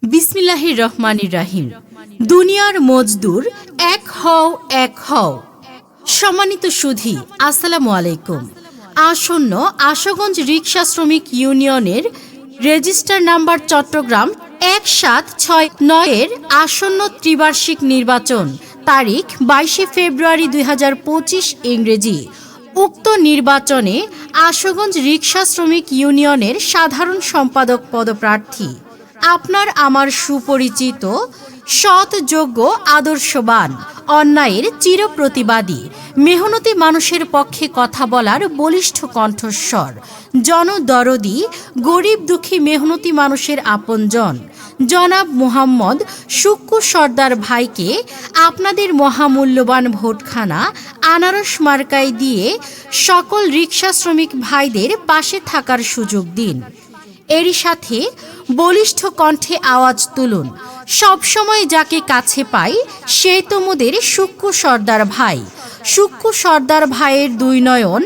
বিসমিল্লাহির রহমানির রাহিম। দুনিয়ার মজদুর এক হও, এক হও। সম্মানিত সুধী, আসসালামু আলাইকুম। আসন্ন আশুগঞ্জ রিকশা শ্রমিক ইউনিয়নের রেজিস্টার নাম্বার চট্টগ্রাম ১৭৬৯ এর আসন্ন ত্রিবার্ষিক নির্বাচন তারিখ ২২ ফেব্রুয়ারি ২০২৫ ইংরেজি। উক্ত নির্বাচনে আশুগঞ্জ রিকশা শ্রমিক ইউনিয়নের সাধারণ সম্পাদক পদপ্রার্থী আপনার আমার সুপরিচিত, সৎ, যোগ্য, আদর্শবান, অন্যায়ের চিরপ্রতিবাদী, মেহনতি মানুষের পক্ষে কথা বলার বলিষ্ঠ কণ্ঠস্বর, জনদরদি, গরিব দুঃখী মেহনতি মানুষের আপনজন জনাব মুহাম্মদ সুক্কু সর্দার ভাইকে আপনাদের মহামূল্যবান ভোটখানা আনারস মার্কায় দিয়ে সকল রিকশা শ্রমিক ভাইদের পাশে থাকার সুযোগ দিন। এরই সাথে বলিষ্ঠ কণ্ঠে আওয়াজ তুলুন, সবসময় যাকে কাছে পাই সে তোমাদের সুক্কু সর্দার ভাই। সুক্কু সর্দার ভাইয়ের দুই নয়ন